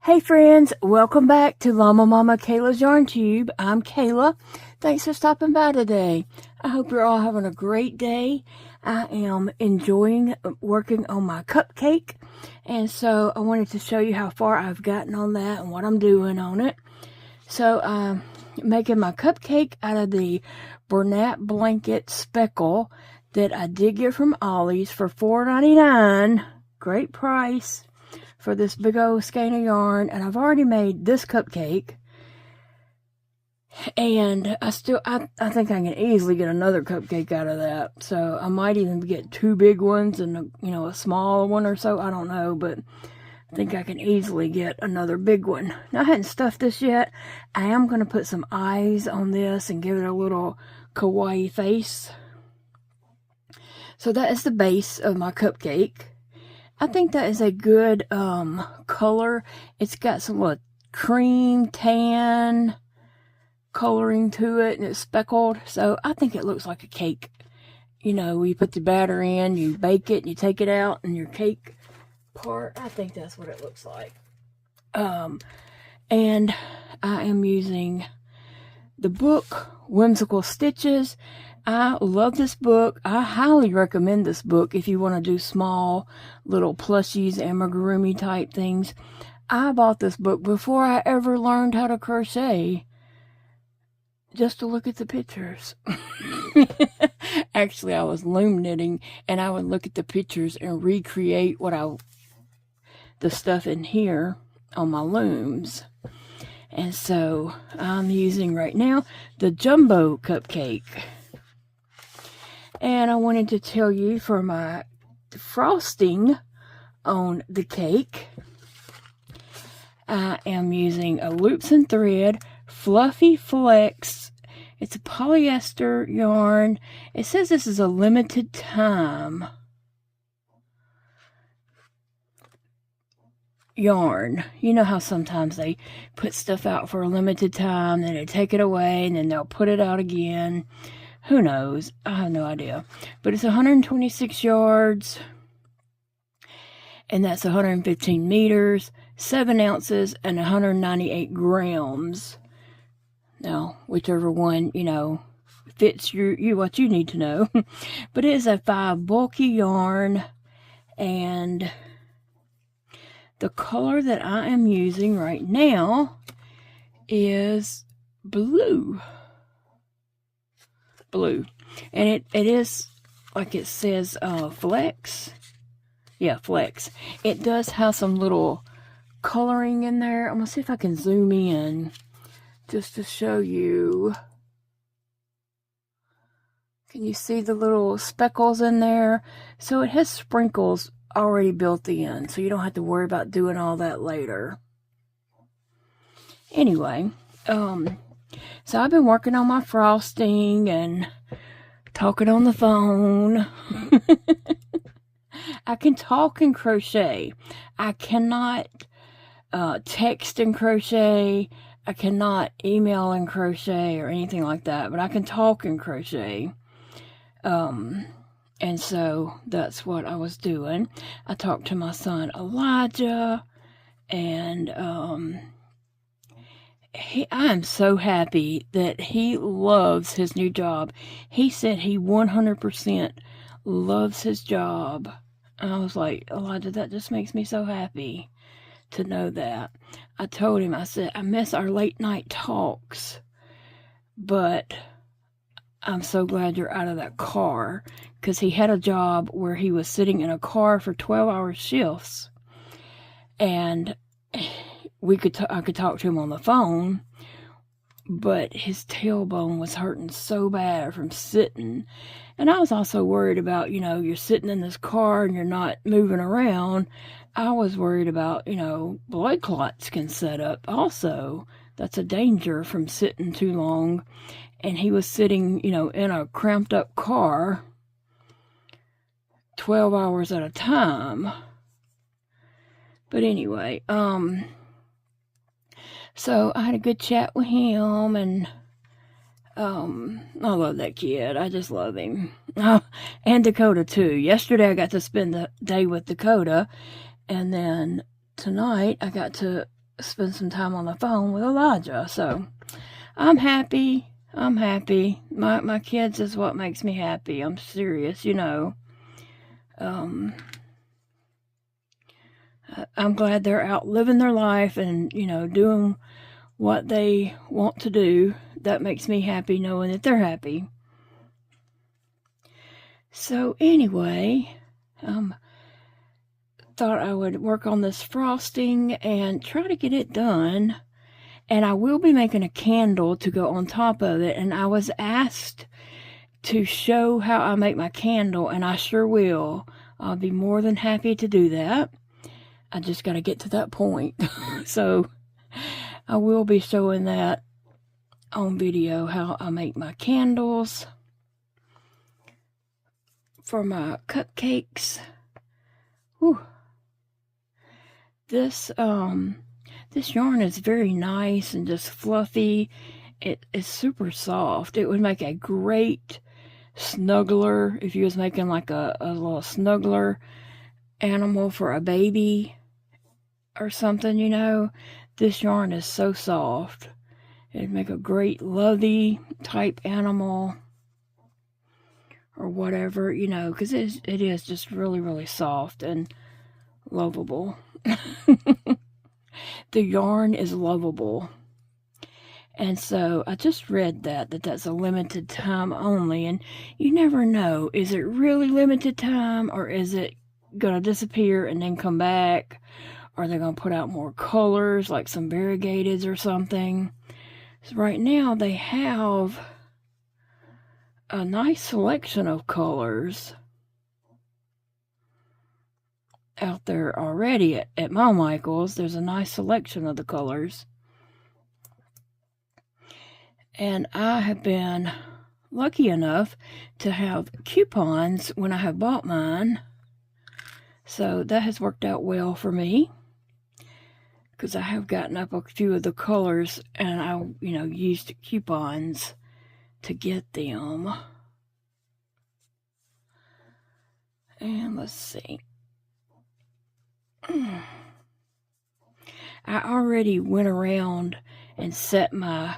Hey friends, welcome back to Llama Mama Kayla's Yarn Tube. I'm Kayla. Thanks for stopping by today. I hope you're all having a great day. I am enjoying working on my cupcake, and so I wanted to show you how far I've gotten on that and what I'm doing on it. So I'm making my cupcake out of the Bernat blanket speckle that I did get from Ollie's for $4.99. Great price for this big old skein of yarn, and I've already made this cupcake, and I think I can easily get another cupcake out of that. So I might even get two big ones and a small one or so. I don't know, but I think I can easily get another big one. Now, I hadn't stuffed this yet. I am going to put some eyes on this and give it a little kawaii face. So that is the base of my cupcake. I think that is a good color. It's got some cream, tan coloring to it, and it's speckled. So I think it looks like a cake. You know, you put the batter in, you bake it, and you take it out, and your cake part. I think that's what it looks like. And I am using the book, Whimsical Stitches. I love this book. I highly recommend this book if you want to do small little plushies, amigurumi type things. I bought this book before I ever learned how to crochet, just to look at the pictures. Actually, I was loom knitting, and I would look at the pictures and recreate the stuff in here on my looms. And so I'm using right now the jumbo cupcake. And I wanted to tell you, for my frosting on the cake, I am using a Loops and Thread Fluffy Flecks. It's a polyester yarn. It says this is a limited time yarn. You know how sometimes they put stuff out for a limited time, then they take it away, and then they'll put it out again. Who knows? I have no idea. But it's 126 yards, and that's 115 meters, 7 ounces, and 198 grams. Now, whichever one, fits you what you need to know. But it is a 5 bulky yarn, and the color that I am using right now is blue. And it is, like it says, Flecks. Yeah, Flecks. It does have some little coloring in there. I'm gonna see if I can zoom in just to show you. Can you see the little speckles in there? So it has sprinkles already built in, so you don't have to worry about doing all that later. Anyway, so I've been working on my frosting and talking on the phone. I can talk and crochet. I cannot text and crochet. I cannot email and crochet or anything like that, but I can talk and crochet. And so that's what I was doing. I talked to my son Elijah, and I am so happy that he loves his new job. He said he 100% loves his job. And I was like, Elijah, that just makes me so happy to know that. I told him, I said, I miss our late night talks, but I'm so glad you're out of that car, because he had a job where he was sitting in a car for 12-hour shifts, and I could talk to him on the phone, but his tailbone was hurting so bad from sitting. And I was also worried about, you're sitting in this car and you're not moving around. I was worried about, blood clots can set up also. That's a danger from sitting too long. And he was sitting, in a cramped up car 12 hours at a time. But anyway, so I had a good chat with him, and I love that kid. I just love him. And Dakota too. Yesterday I got to spend the day with Dakota, and then tonight I got to spend some time on the phone with Elijah. So I'm happy. I'm happy. My kids is what makes me happy. I'm serious, you know. I'm glad they're out living their life and, you know, doing what they want to do. That makes me happy knowing that they're happy. So anyway, thought I would work on this frosting and try to get it done. And I will be making a candle to go on top of it. And I was asked to show how I make my candle, and I sure will. I'll be more than happy to do that. I just got to get to that point. So I will be showing that on video, how I make my candles for my cupcakes. Whew. This yarn is very nice and just fluffy. It is super soft. It would make a great snuggler if you was making like a little snuggler animal for a baby or something, you know. This yarn is so soft. It'd make a great lovey type animal or whatever, you know, because it is just really, really soft and lovable. The yarn is lovable. And so I just read that's a limited time only, and you never know, is it really limited time, or is it gonna disappear and then come back? Are they gonna put out more colors, like some variegateds or something? So right now they have a nice selection of colors out there already at my Michael's. There's a nice selection of the colors. And I have been lucky enough to have coupons when I have bought mine. So that has worked out well for me, because I have gotten up a few of the colors and I, you know, used coupons to get them. And let's see. I already went around and set my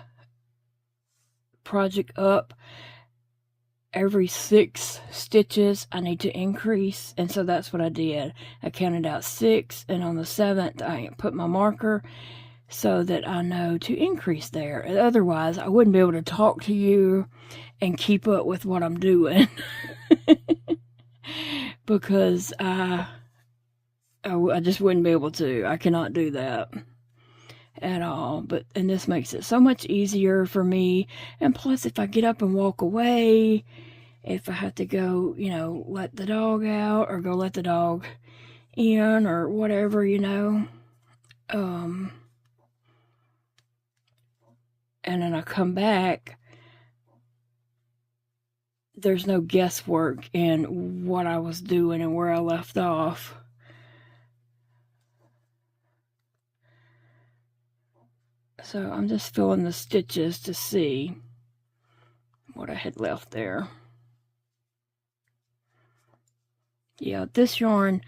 project up. Every 6 stitches I need to increase, and so that's what I did. I counted out 6, and on the 7th I put my marker so that I know to increase there. Otherwise I wouldn't be able to talk to you and keep up with what I'm doing. Because I just wouldn't be able to. I cannot do that at all. And this makes it so much easier for me. And plus, if I get up and walk away, if I have to go, you know, let the dog out or go let the dog in or whatever, you know, and then I come back, there's no guesswork in what I was doing and where I left off. So I'm just filling the stitches to see what I had left there. Yeah, this yarn,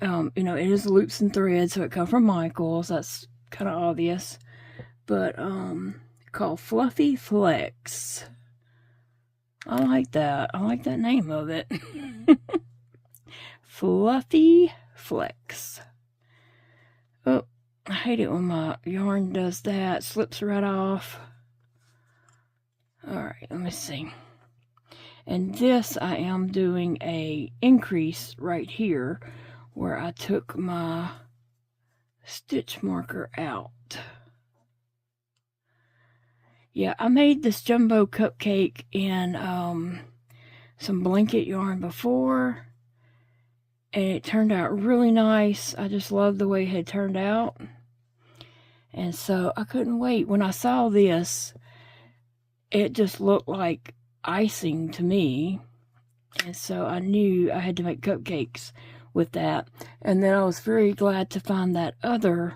you know, it is loops and threads, so it comes from Michael's. That's kind of obvious. But called Fluffy Flecks. I like that. I like that name of it. Fluffy Flecks. Oh, I hate it when my yarn does that. Slips right off. Alright, let me see. And this, I am doing a increase right here where I took my stitch marker out. Yeah, I made this jumbo cupcake in some blanket yarn before, and it turned out really nice. I just love the way it had turned out. And so I couldn't wait. When I saw this, it just looked like icing to me. And so I knew I had to make cupcakes with that. And then I was very glad to find that other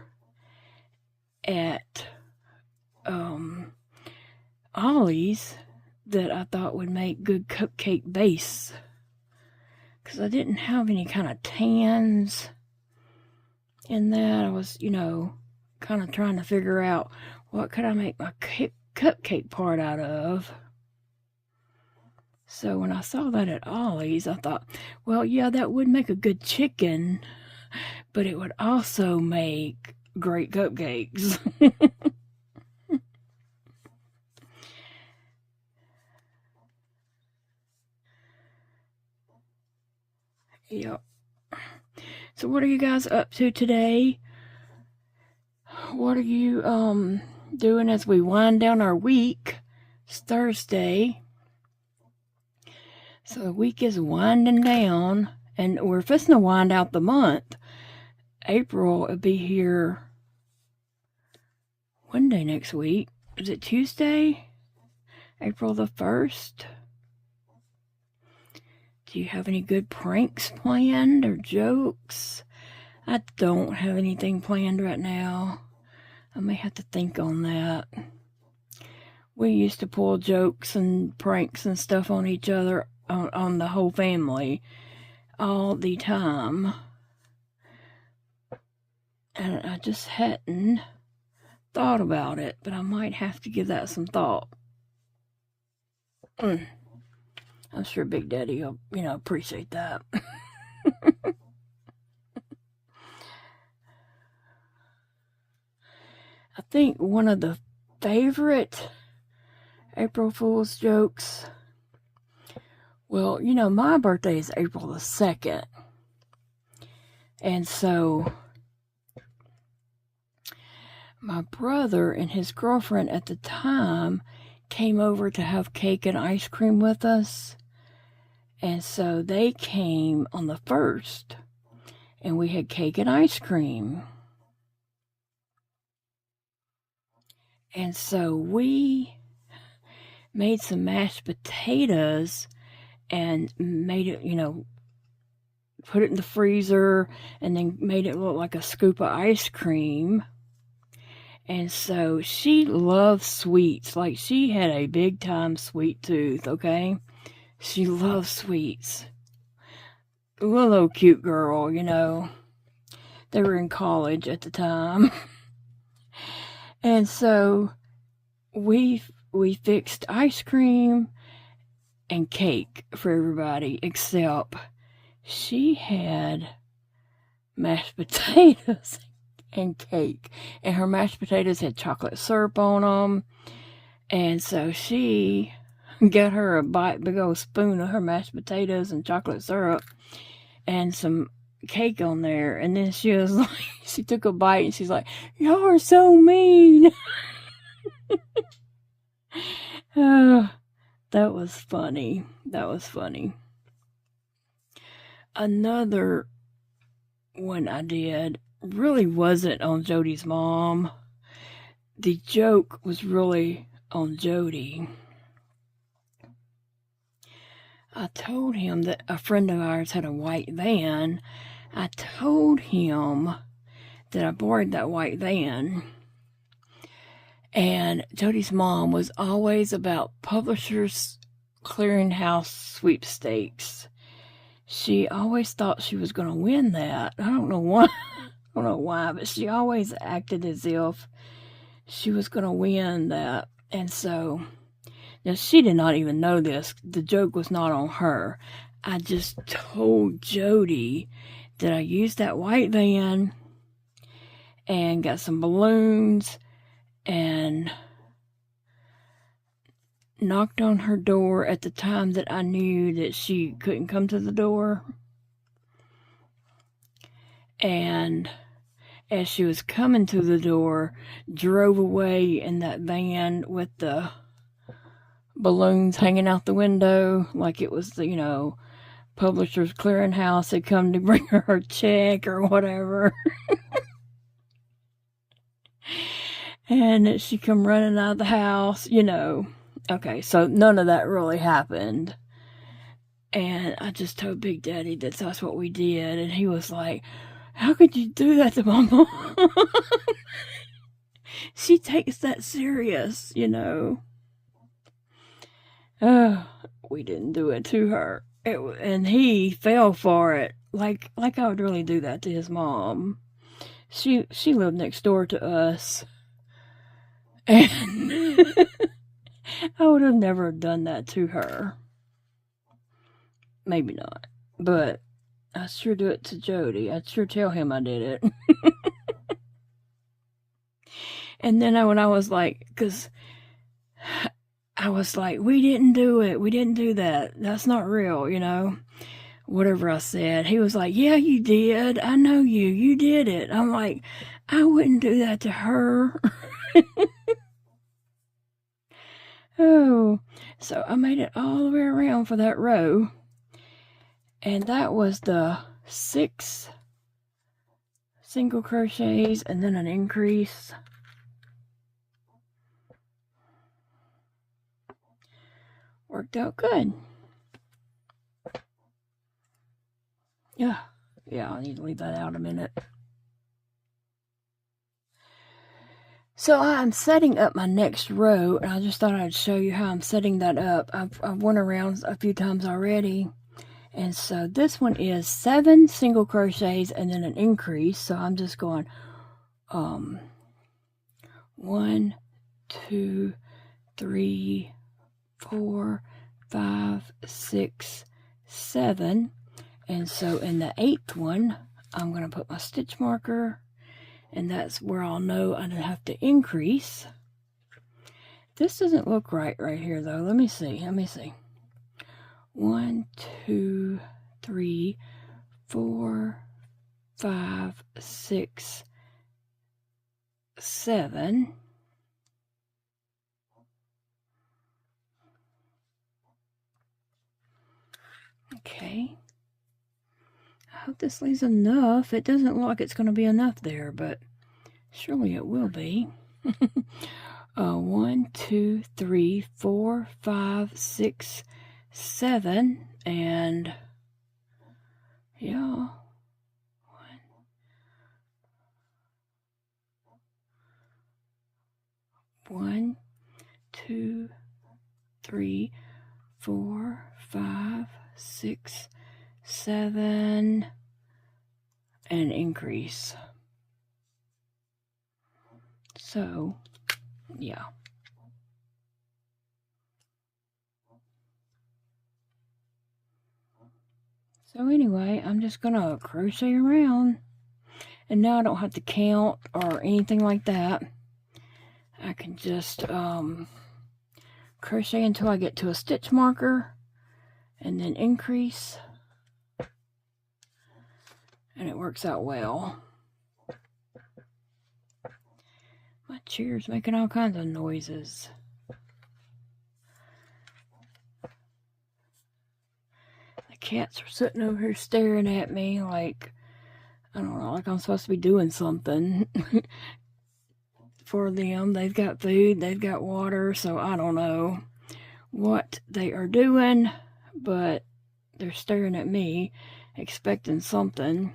at Ollie's that I thought would make good cupcake base. Because I didn't have any kind of tans in that. I was, you know, kind of trying to figure out what could I make my cupcake part out of. So when I saw that at Ollie's, I thought, well, yeah, that would make a good chicken, but it would also make great cupcakes. Yep. So what are you guys up to today? What are you doing as we wind down our week? It's Thursday. So the week is winding down, and we're fixing to wind out the month. April will be here one day next week. Is it Tuesday? April the 1st? Do you have any good pranks planned or jokes? I don't have anything planned right now. I may have to think on that. We used to pull jokes and pranks and stuff on each other, on the whole family, all the time. And I just hadn't thought about it, but I might have to give that some thought. I'm sure Big Daddy will, appreciate that. I think one of the favorite April Fool's jokes, well, my birthday is April the 2nd. And so my brother and his girlfriend at the time came over to have cake and ice cream with us. And so they came on the 1st, and we had cake and ice cream. And so we made some mashed potatoes and made it, put it in the freezer, and then made it look like a scoop of ice cream. And so she loves sweets. Like, she had a big time sweet tooth, okay? She loves sweets. A little cute girl, They were in college at the time. And so we fixed ice cream and cake for everybody, except she had mashed potatoes and cake. And her mashed potatoes had chocolate syrup on them. And so she got her a big old spoon of her mashed potatoes and chocolate syrup and some cake on there. And then she was like, she took a bite and she's like, y'all are so mean. That was funny. That was funny. Another one I did really wasn't on Jody's mom. The joke was really on Jody. I told him that a friend of ours had a white van. I told him that I borrowed that white van. And Jody's mom was always about Publishers Clearinghouse sweepstakes. She always thought she was going to win that. I don't know why, but she always acted as if she was going to win that. And so, now she did not even know this. The joke was not on her. I just told Jody that I used that white van and got some balloons and knocked on her door at the time that I knew that she couldn't come to the door. And as she was coming to the door, drove away in that van with the balloons hanging out the window like it was the, Publishers Clearinghouse had come to bring her her check or whatever. And she come running out of the house, Okay, so none of that really happened. And I just told Big Daddy that that's what we did. And he was like, how could you do that to my mom? She takes that serious, we didn't do it to her. And he fell for it. Like I would really do that to his mom. She lived next door to us. And I would have never done that to her. Maybe not. But I sure do it to Jody. I'd sure tell him I did it. And then when I was like, because I was like, we didn't do it. We didn't do that. That's not real, you know. Whatever I said. He was like, yeah, you did. I know you. You did it. I'm like, I wouldn't do that to her. Oh, so I made it all the way around for that row. And that was the 6 single crochets and then an increase. Worked out good. Yeah, I need to leave that out a minute. So I'm setting up my next row, and I just thought I'd show you how I'm setting that up. I've went around a few times already. And so this one is 7 single crochets and then an increase. So I'm just going 1, 2, 3, 4, 5, 6, 7. And so in the 8th one, I'm going to put my stitch marker, and that's where I'll know I have to increase. This doesn't look right here though. Let me see. 1, 2, 3, 4, 5, 6, 7. Okay. I hope this leaves enough. It doesn't look like it's going to be enough there, but surely it will be. 1, 2, 3, 4, 5, 6, 7, and yeah, 1, 2, 3, 4, 5, 6, 7, and increase. So, yeah. So anyway, I'm just gonna crochet around, and now I don't have to count or anything like that. I can just crochet until I get to a stitch marker, and then increase, and it works out well. My chair's making all kinds of noises. The cats are sitting over here staring at me like, I don't know, like I'm supposed to be doing something for them. They've got food, they've got water, so I don't know what they are doing, but they're staring at me, expecting something.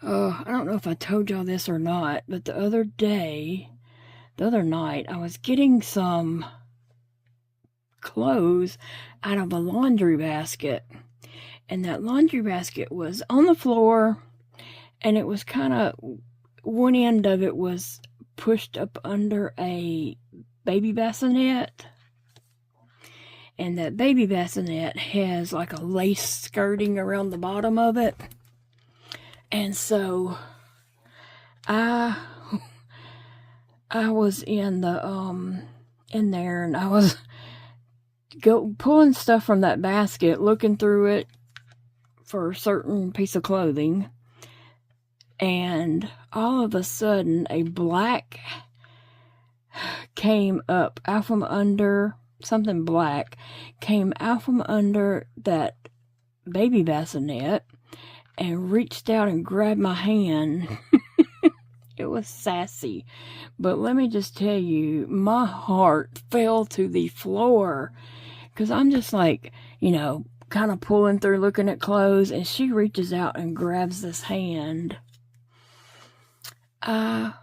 I don't know if I told y'all this or not, but the other night, I was getting some clothes out of a laundry basket, and that laundry basket was on the floor, and it was kind of, one end of it was pushed up under a baby bassinet, and that baby bassinet has like a lace skirting around the bottom of it. And so I was in the in there, and I was pulling stuff from that basket, looking through it for a certain piece of clothing, and all of a sudden a black came up out from under, something black came out from under that baby bassinet and reached out and grabbed my hand. It was sassy, but let me just tell you, my heart fell to the floor, because I'm just like, you know, kind of pulling through looking at clothes, and she reaches out and grabs this hand. I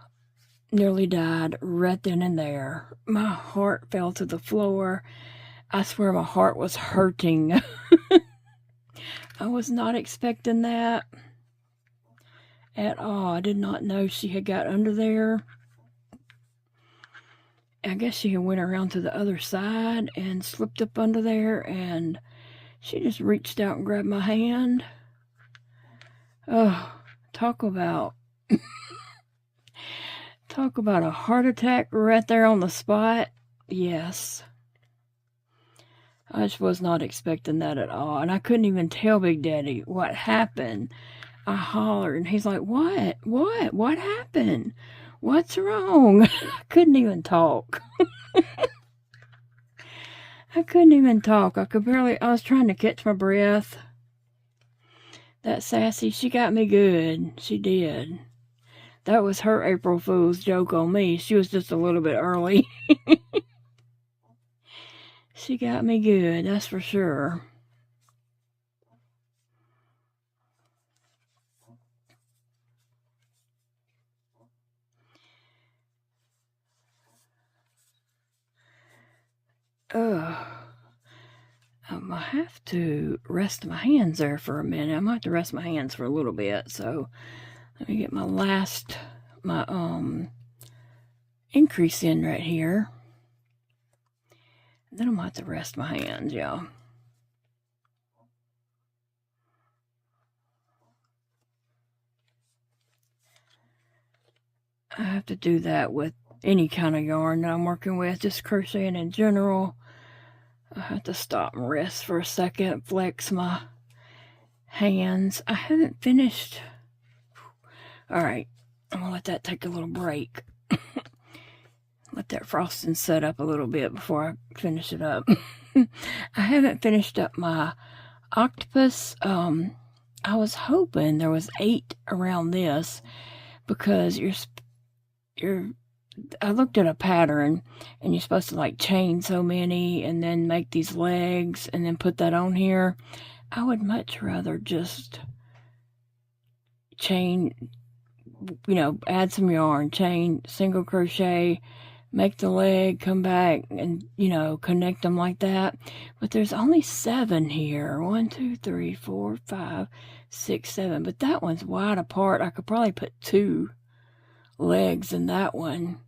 nearly died right then and there. My heart fell to the floor. I swear my heart was hurting. I was not expecting that. at all. I did not know she had got under there. I guess she had went around to the other side and slipped up under there, and she just reached out and grabbed my hand. Oh, talk about a heart attack right there on the spot. Yes. I just was not expecting that at all. And I couldn't even tell Big Daddy what happened. I hollered, and he's like, what? What happened? What's wrong? I couldn't even talk. I couldn't even talk. I was trying to catch my breath. That Sassy, she got me good. She did. That was her April Fool's joke on me. She was just a little bit early. She got me good, that's for sure. I have to rest my hands there for a minute. I might have to rest my hands for a little bit. So let me get my increase in right here. And then I might have to rest my hands, y'all. I have to do that with any kind of yarn that I'm working with, just crocheting in general. I have to stop and rest for a second, flex my hands. I haven't finished. All right, I'm gonna let that take a little break. Let that frosting set up a little bit before I finish it up. I haven't finished up my octopus. I was hoping there was 8 around this, because I looked at a pattern, and you're supposed to like chain so many and then make these legs and then put that on here. I would much rather just chain, add some yarn, chain, single crochet, make the leg, come back, and, connect them like that. But there's only 7 here. 1, 2, 3, 4, 5, 6, 7. But that one's wide apart. I could probably put 2 legs in that one.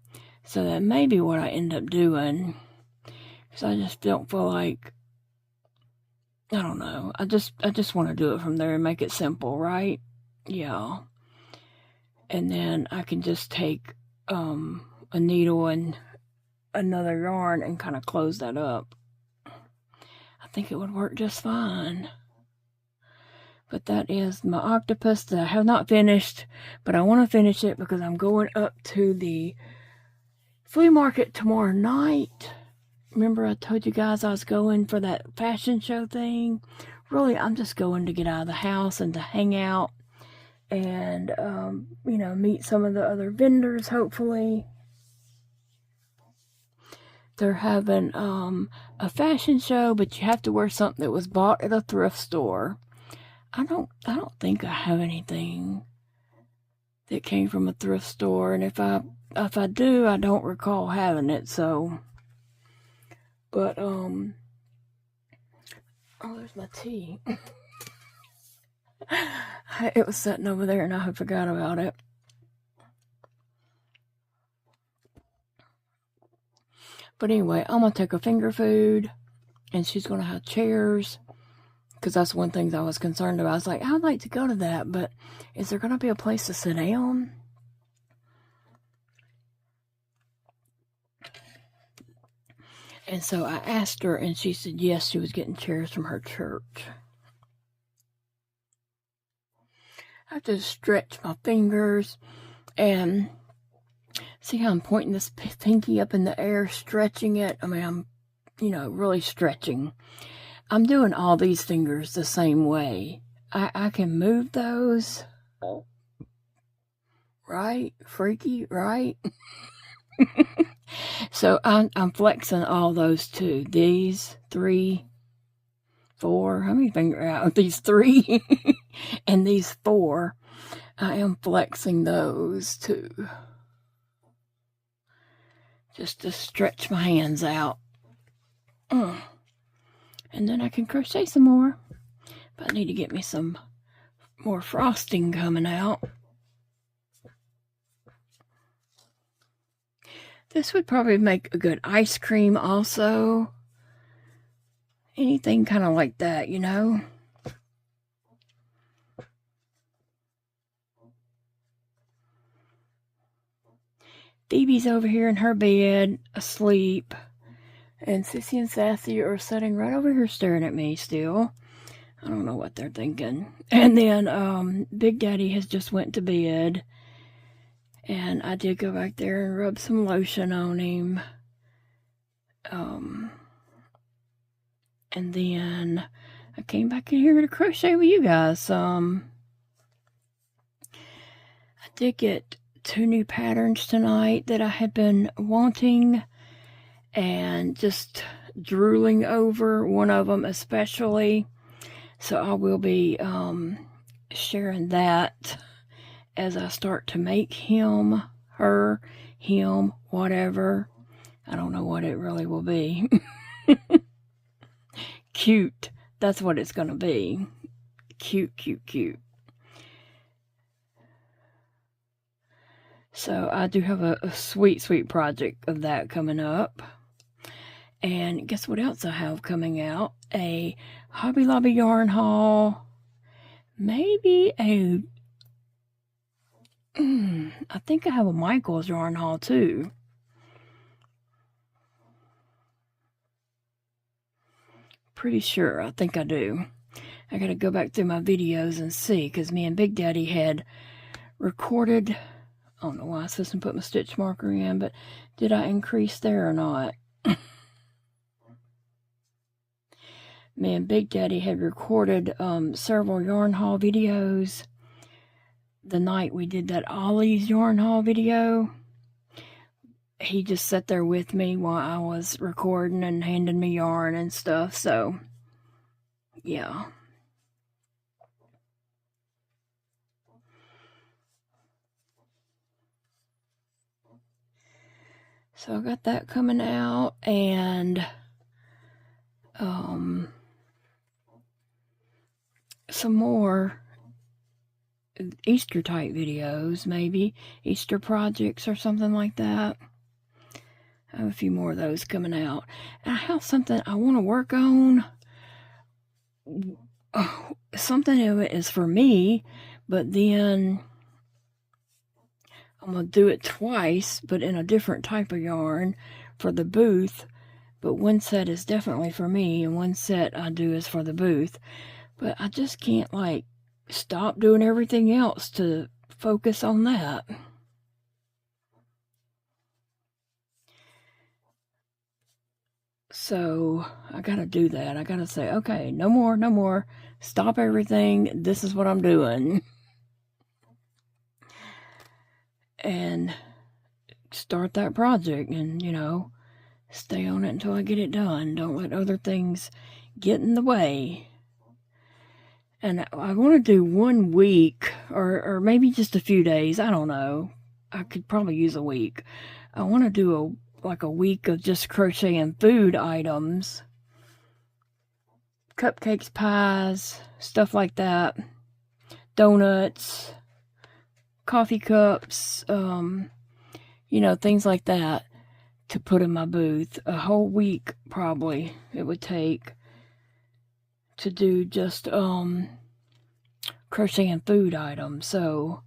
So that may be what I end up doing. Because I just don't feel like, I don't know. I just want to do it from there and make it simple, right? Yeah. And then I can just take a needle and another yarn and kind of close that up. I think it would work just fine. But that is my octopus that I have not finished, but I want to finish it because I'm going up to the flea market tomorrow night. Remember I told you guys I was going for that fashion show thing? Really, I'm just going to get out of the house and to hang out and, meet some of the other vendors, hopefully. They're having a fashion show, but you have to wear something that was bought at a thrift store. I don't think I have anything that came from a thrift store, and if I do, I don't recall having it. So, but oh, there's my tea. It was sitting over there, and I had forgot about it. But anyway, I'm gonna take a finger food, and she's gonna have chairs. Because that's one thing I was concerned about. I was like, I'd like to go to that, but is there going to be a place to sit down? And so I asked her, and she said yes, she was getting chairs from her church. I have to stretch my fingers and see how I'm pointing this pinky up in the air, stretching it. I mean, I'm, really stretching. I'm doing all these fingers the same way. I can move those. Right? Freaky, right? So I'm flexing all those too. These 3, 4. How many fingers out? These 3 and these 4. I am flexing those too. Just to stretch my hands out. And then I can crochet some more. But I need to get me some more frosting coming out. This would probably make a good ice cream also. Anything kind of like that, you know. Phoebe's over here in her bed, asleep. And Sissy and Sassy are sitting right over here staring at me still. I don't know what they're thinking. And then Big Daddy has just went to bed. And I did go back there and rub some lotion on him. And then I came back in here to crochet with you guys. I did get 2 new patterns tonight that I had been wanting and just drooling over, one of them especially. So I will be sharing that as I start to make him, her, him, whatever. I don't know what it really will be. Cute. That's what it's going to be. Cute, cute, cute. So I do have a sweet, sweet project of that coming up. And guess what else I have coming out? A Hobby Lobby yarn haul. Maybe a... I think I have a Michael's yarn haul too. Pretty sure. I think I do. I gotta go back through my videos and see, because me and Big Daddy had recorded... I don't know why I was supposed to put my stitch marker in, but did I increase there or not? Me and Big Daddy had recorded several yarn haul videos the night we did that Ollie's yarn haul video. He just sat there with me while I was recording and handing me yarn and stuff, so yeah. So I got that coming out, and some more Easter type videos, maybe Easter projects or something like that. I have a few more of those coming out. And I have something I want to work on. Something of it is for me, but then I'm going to do it twice, but in a different type of yarn for the booth. But one set is definitely for me, and one set I do is for the booth. But I just can't, like, stop doing everything else to focus on that. So I gotta do that. I gotta say, okay, no more, no more. Stop everything. This is what I'm doing. And start that project and, you know, stay on it until I get it done. Don't let other things get in the way. And I want to do 1 week or maybe just a few days. I don't know. I could probably use a week. I want to do a week of just crocheting food items. Cupcakes, pies, stuff like that. Donuts, coffee cups, you know, things like that to put in my booth. A whole week probably it would take to do just crocheting food items. So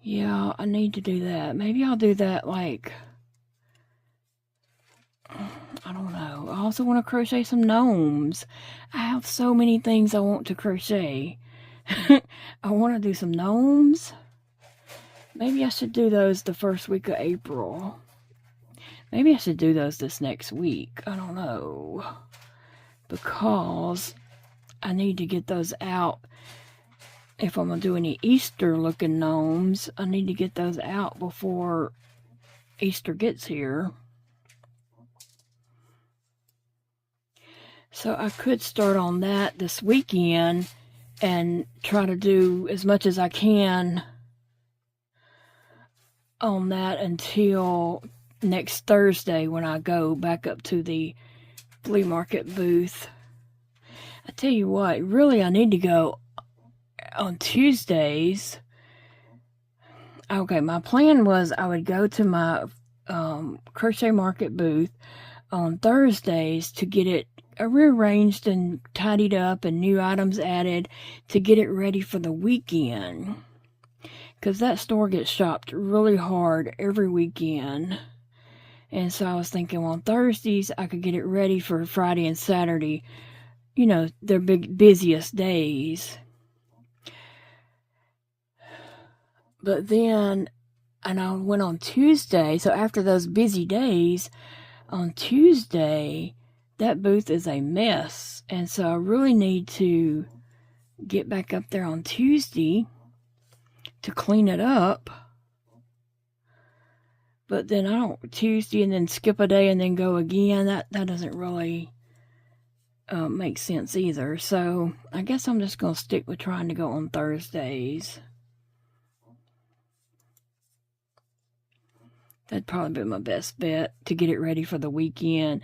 yeah, I need to do that. Maybe I'll do that, like, I don't know. I also want to crochet some gnomes. I have so many things I want to crochet. I want to do some gnomes. Maybe I should do those the first week of April. Maybe I should do those this next week. I don't know. Because I need to get those out. If I'm going to do any Easter looking gnomes, I need to get those out before Easter gets here. So I could start on that this weekend and try to do as much as I can on that until next Thursday when I go back up to the flea market booth. I tell you what, really I need to go on Tuesdays. Okay, my plan was I would go to my Crochet Market booth on Thursdays to get it rearranged and tidied up and new items added to get it ready for the weekend. Because that store gets shopped really hard every weekend. And so I was thinking, well, on Thursdays, I could get it ready for Friday and Saturday. You know, their busiest days. But then, and I went on Tuesday. So after those busy days, on Tuesday, that booth is a mess. And so I really need to get back up there on Tuesday to clean it up. But then I don't Tuesday and then skip a day and then go again. That doesn't really make sense either. So I guess I'm just going to stick with trying to go on Thursdays. That'd probably be my best bet to get it ready for the weekend.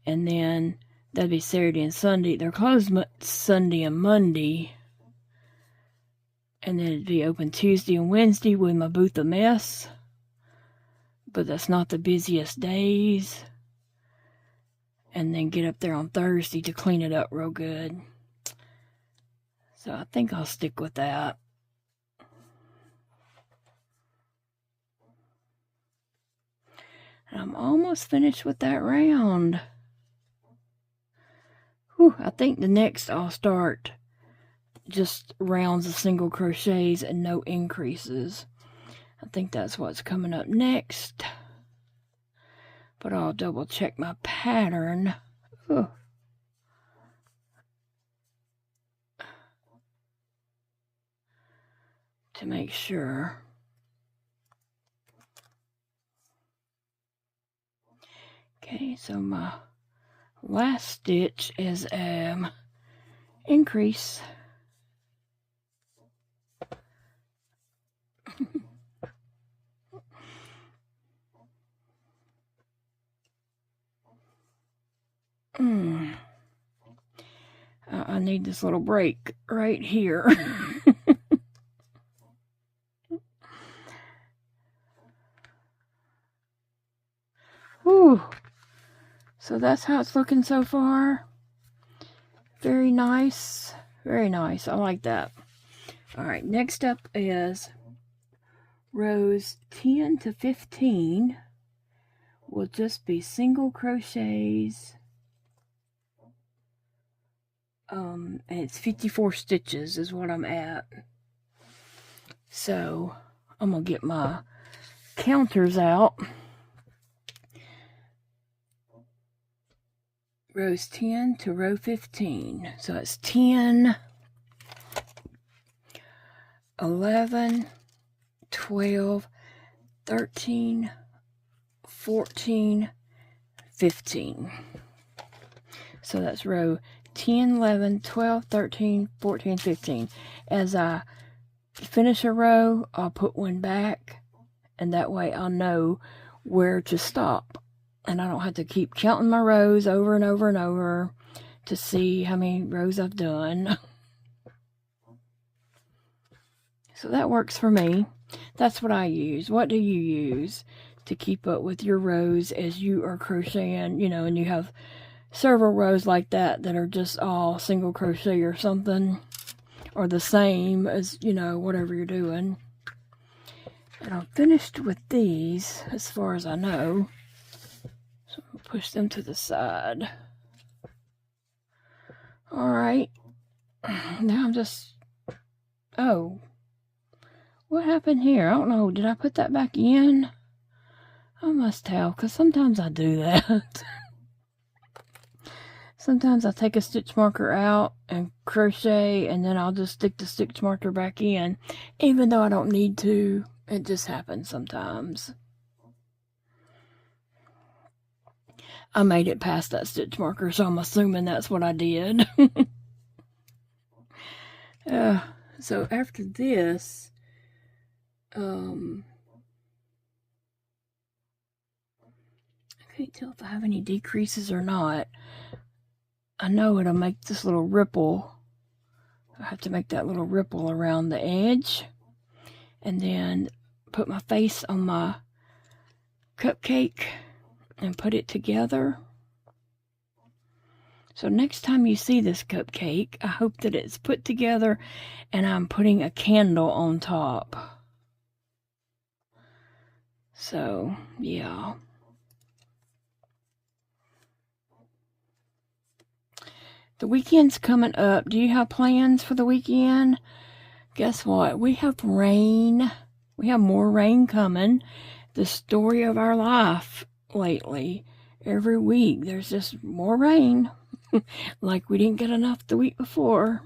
And then that'd be Saturday and Sunday. They're closed Sunday and Monday. And then it'd be open Tuesday and Wednesday with my booth a mess. But that's not the busiest days. And then get up there on Thursday to clean it up real good. So I think I'll stick with that. And I'm almost finished with that round. Whew, I think the next I'll start just rounds of single crochets and no increases. I think that's what's coming up next. But I'll double check my pattern. Ooh. To make sure. Okay, so my last stitch is increase. I need this little break right here. Whew. So that's how it's looking so far. Very nice. Very nice. I like that. Alright, next up is rows 10 to 15 will just be single crochets. And it's 54 stitches is what I'm at. So I'm gonna get my counters out. Rows 10 to row 15. So it's 10, 11, 12, 13, 14, 15. So that's row 10, 11, 12, 13, 14, 15. As I finish a row, I'll put one back, and that way I'll know where to stop. And I don't have to keep counting my rows over and over and over to see how many rows I've done. So that works for me. That's what I use. What do you use to keep up with your rows as you are crocheting, you know, and you have several rows like that that are just all single crochet or something, or the same as, you know, whatever you're doing. And I'm finished with these as far as I know. So I'll push them to the side. Alright. Now I'm just... Oh. What happened here? I don't know. Did I put that back in? I must have, because sometimes I do that. Sometimes I take a stitch marker out and crochet, and then I'll just stick the stitch marker back in, even though I don't need to. It just happens sometimes. I made it past that stitch marker, so I'm assuming that's what I did. So after this, I can't tell if I have any decreases or not. I know it'll make this little ripple. I have to make that little ripple around the edge. And then put my face on my cupcake and put it together. So next time you see this cupcake, I hope that it's put together and I'm putting a candle on top. So, yeah. The weekend's coming up. Do you have plans for the weekend? Guess what? We have rain. We have more rain coming. The story of our life lately. Every week there's just more rain. Like we didn't get enough the week before.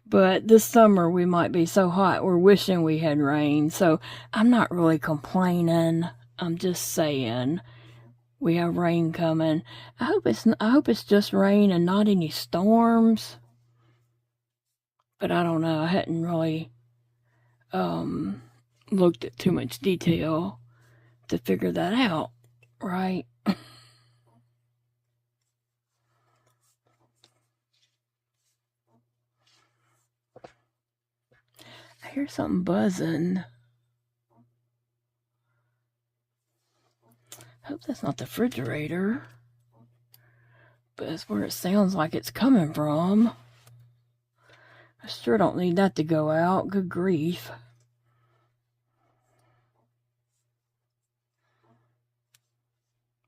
But this summer we might be so hot we're wishing we had rain. So I'm not really complaining. I'm just saying. We have rain coming. I hope it's just rain and not any storms. But I don't know. I hadn't really looked at too much detail to figure that out, right? I hear something buzzing. I hope that's not the refrigerator. But that's where it sounds like it's coming from. I sure don't need that to go out. Good grief.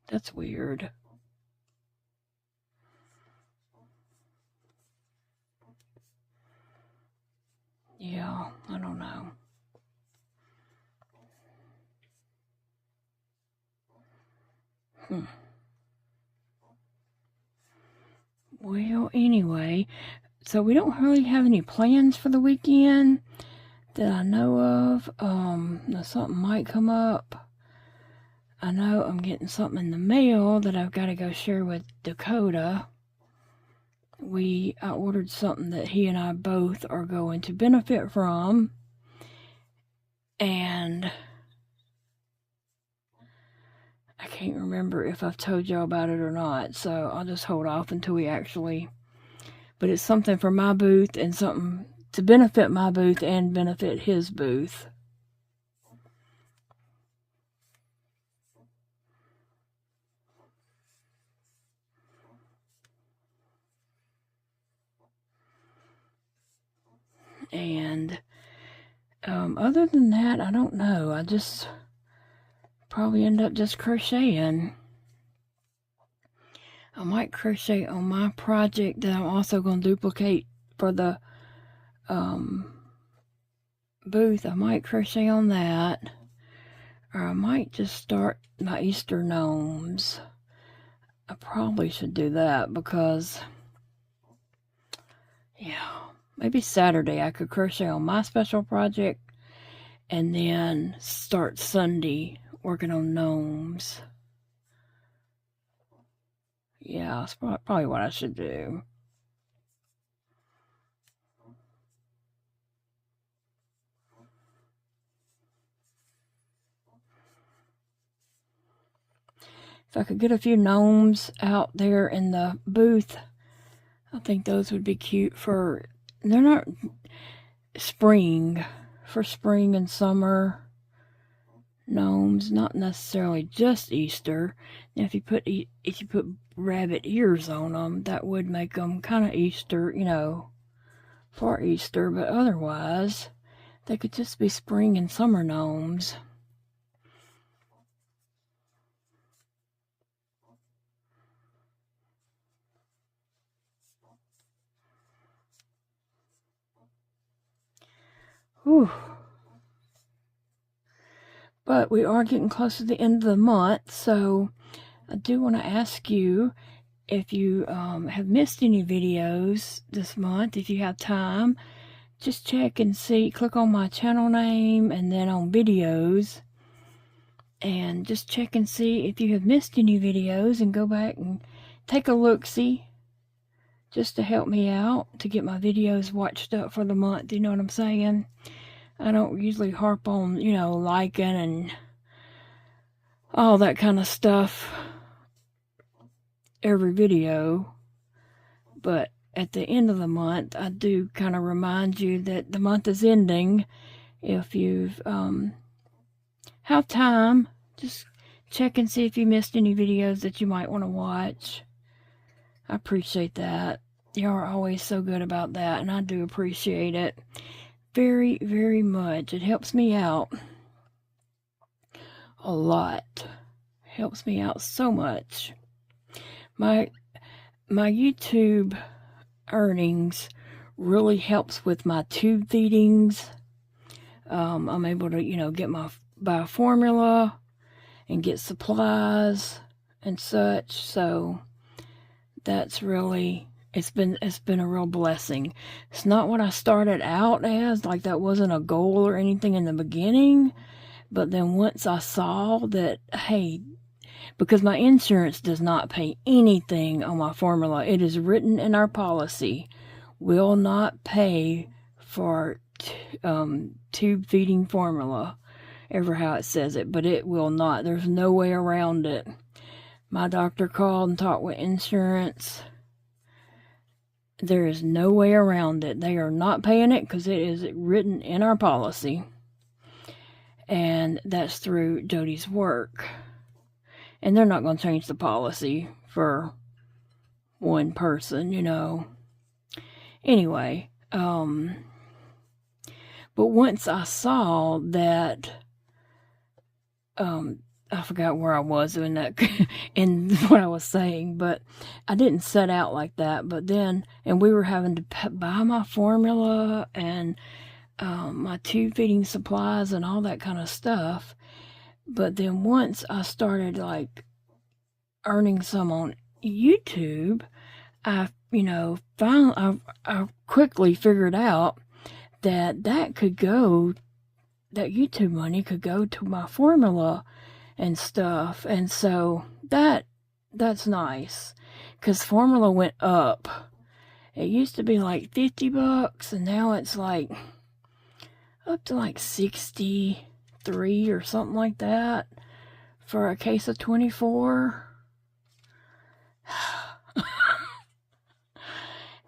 That's weird. Yeah, I don't know. Well, anyway, so we don't really have any plans for the weekend that I know of. Now something might come up. I know I'm getting something in the mail that I've got to go share with Dakota. I ordered something that he and I both are going to benefit from. And I can't remember if I've told y'all about it or not, so I'll just hold off until we actually... But it's something for my booth and something to benefit my booth and benefit his booth. And other than that, I don't know. I just probably end up just crocheting. I might crochet on my project that I'm also going to duplicate for the booth. I might crochet on that. Or I might just start my Easter gnomes. I probably should do that because, yeah, maybe Saturday I could crochet on my special project and then start Sunday working on gnomes. Yeah, that's probably what I should do. If I could get a few gnomes out there in the booth, I think those would be cute for... They're not spring. For spring and summer gnomes, not necessarily just Easter. Now, if you put rabbit ears on them, that would make them kind of Easter, you know, for Easter. But otherwise, they could just be spring and summer gnomes. Whew. But we are getting close to the end of the month, so I do want to ask you if you have missed any videos this month. If you have time, just check and see. Click on my channel name and then on videos. And just check and see if you have missed any videos and go back and take a look-see. Just to help me out to get my videos watched up for the month. You know what I'm saying? I don't usually harp on, you know, liking and all that kind of stuff every video. But at the end of the month, I do kind of remind you that the month is ending. If you've have time just check and see if you missed any videos that you might want to watch. I appreciate that. Y'all are always so good about that, and I do appreciate it very, very much. It helps me out a lot. Helps me out so much. My YouTube earnings really helps with my tube feedings. I'm able to, buy formula and get supplies and such. So that's really, it's been a real blessing. It's not what I started out as, like that wasn't a goal or anything in the beginning. But then once I saw that, hey, because my insurance does not pay anything on my formula. It is written in our policy, will not pay for tube feeding formula, ever how it says it, but it will not. There's no way around it. My doctor called and talked with insurance. There is no way around it. They are not paying it because it is written in our policy. And that's through Jody's work. And they're not going to change the policy for one person, Anyway, but once I saw that, I forgot where I was in that, in what I was saying, but I didn't set out like that. But then, and we were having to buy my formula and my tube feeding supplies and all that kind of stuff. But then once I started like earning some on YouTube, I quickly figured out that that YouTube money could go to my formula and stuff. And so that's nice, because formula went up. It used to be like $50 and now it's like up to like 63 or something like that for a case of 24.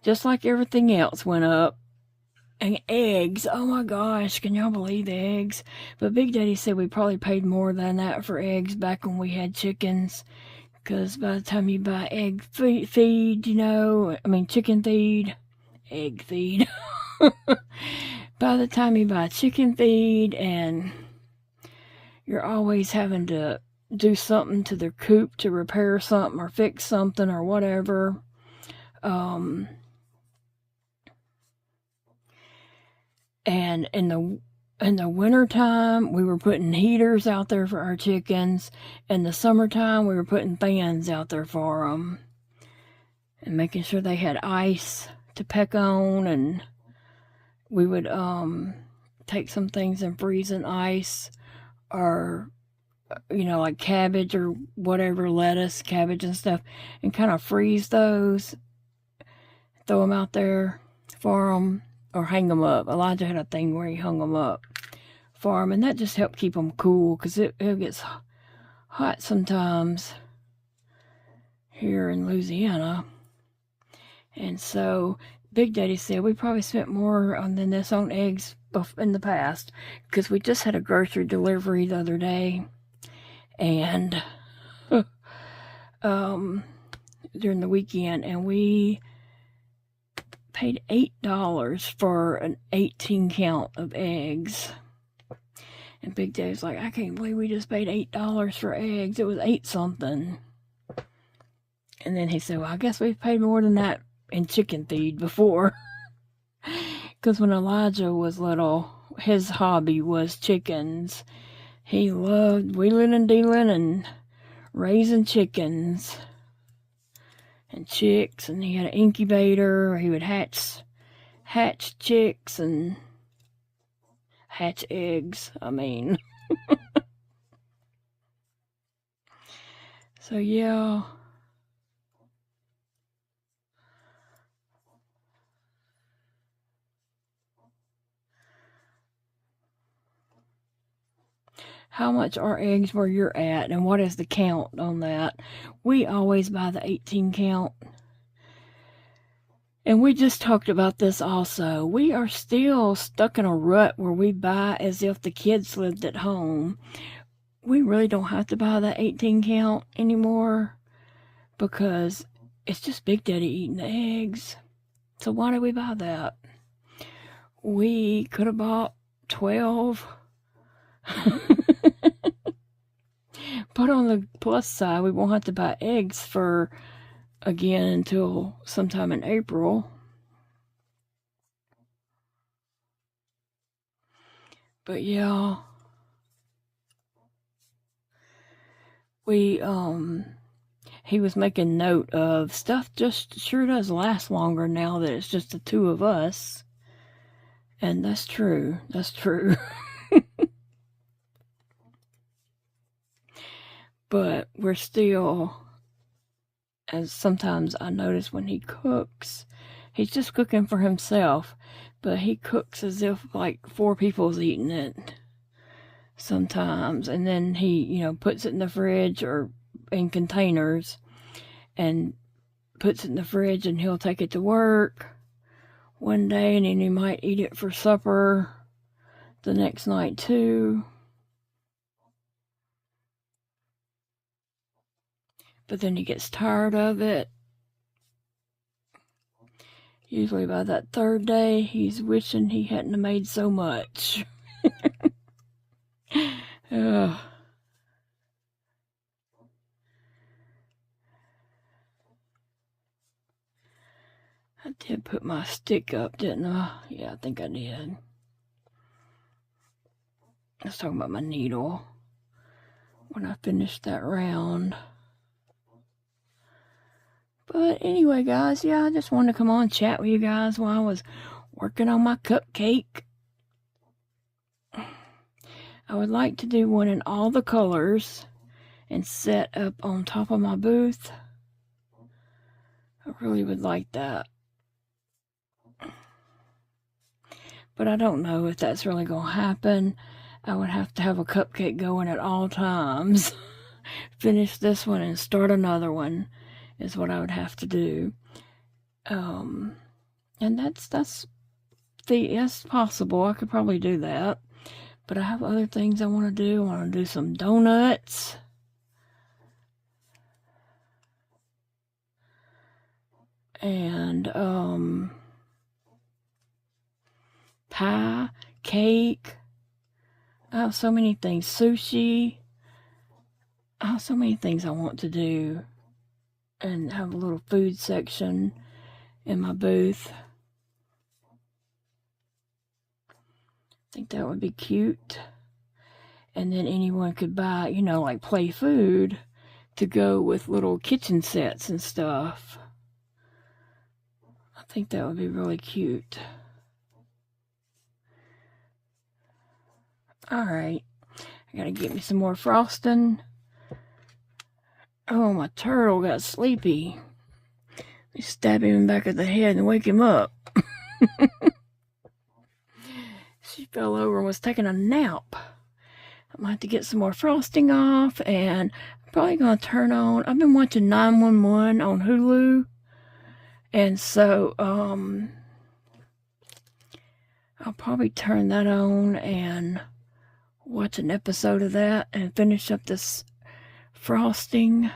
Just like everything else went up. And eggs, oh my gosh, can y'all believe eggs? But Big Daddy said we probably paid more than that for eggs back when we had chickens. Because by the time you buy egg feed, chicken feed, egg feed. By the time you buy chicken feed, and you're always having to do something to their coop to repair something or fix something or whatever. And in the wintertime, we were putting heaters out there for our chickens. In the summertime, we were putting fans out there for them. And making sure they had ice to peck on. And we would take some things and freeze in ice. Or, like cabbage or whatever, lettuce, cabbage and stuff. And kind of freeze those. Throw them out there for them. Or hang them up. Elijah had a thing where he hung them up for them, and that just helped keep them cool, because it gets hot sometimes here in Louisiana. And so Big Daddy said we probably spent more than this on eggs in the past, because we just had a grocery delivery the other day, and during the weekend, and we paid $8 for an 18 count of eggs. And Big Daddy's like, I can't believe we just paid $8 for eggs. It was 8 something. And then he said, well, I guess we've paid more than that in chicken feed before. Because when Elijah was little, his hobby was chickens. He loved wheeling and dealing and raising chickens and chicks, and he had an incubator. He would hatch chicks and hatch eggs, So yeah. How much are eggs where you're at, and what is the count on that? We always buy the 18 count. And we just talked about this also. We are still stuck in a rut where we buy as if the kids lived at home. we really don't have to buy that 18 count anymore because it's just Big Daddy eating the eggs. So why did we buy that? We could have bought 12. But on the plus side, we won't have to buy eggs for again until sometime in April. But yeah, he was making note of stuff just sure does last longer now that it's just the two of us. And that's true. That's true. But we're still, as sometimes I notice when he cooks, he's just cooking for himself, but he cooks as if like 4 people's eating it sometimes. And then he, you know, puts it in the fridge or in containers and puts it in the fridge, and he'll take it to work one day and then he might eat it for supper the next night too. But then he gets tired of it. Usually by that 3rd day, he's wishing he hadn't have made so much. I did put my stick up, didn't I? Yeah, I think I did. I was talking about my needle when I finished that round. But anyway, guys, yeah, I just wanted to come on and chat with you guys while I was working on my cupcake. I would like to do one in all the colors and set up on top of my booth. I really would like that. But I don't know if that's really going to happen. I would have to have a cupcake going at all times. Finish this one and start another one is what I would have to do. And that's possible. I could probably do that. But I have other things I want to do. I want to do some donuts. And pie, cake. I have so many things. Sushi. I have so many things I want to do. And have a little food section in my booth. I think that would be cute. And then anyone could buy, you know, like play food to go with little kitchen sets and stuff. I think that would be really cute. Alright. I gotta get me some more frosting. Oh, my turtle got sleepy. Let me stab him in the back of the head and wake him up. She fell over and was taking a nap. I might have to get some more frosting off, and I'm probably going to turn on, I've been watching 911 on Hulu, and so, I'll probably turn that on and watch an episode of that and finish up this frosting.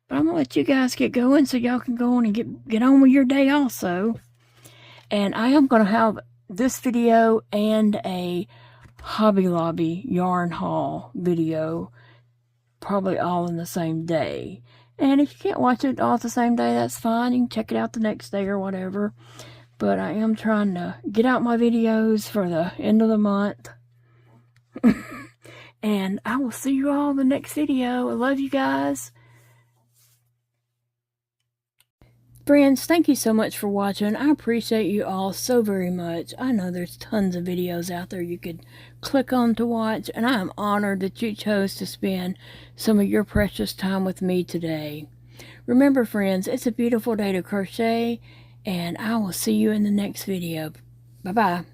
But I'm going to let you guys get going so y'all can go on and get on with your day also. And I am going to have this video and a Hobby Lobby yarn haul video probably all in the same day. And if you can't watch it all at the same day, that's fine. You can check it out the next day or whatever. But I am trying to get out my videos for the end of the month. And I will see you all in the next video. I love you guys. Friends, thank you so much for watching. I appreciate you all so very much. I know there's tons of videos out there you could click on to watch, and I am honored that you chose to spend some of your precious time with me today. Remember, friends, it's a beautiful day to crochet, and I will see you in the next video. Bye-bye.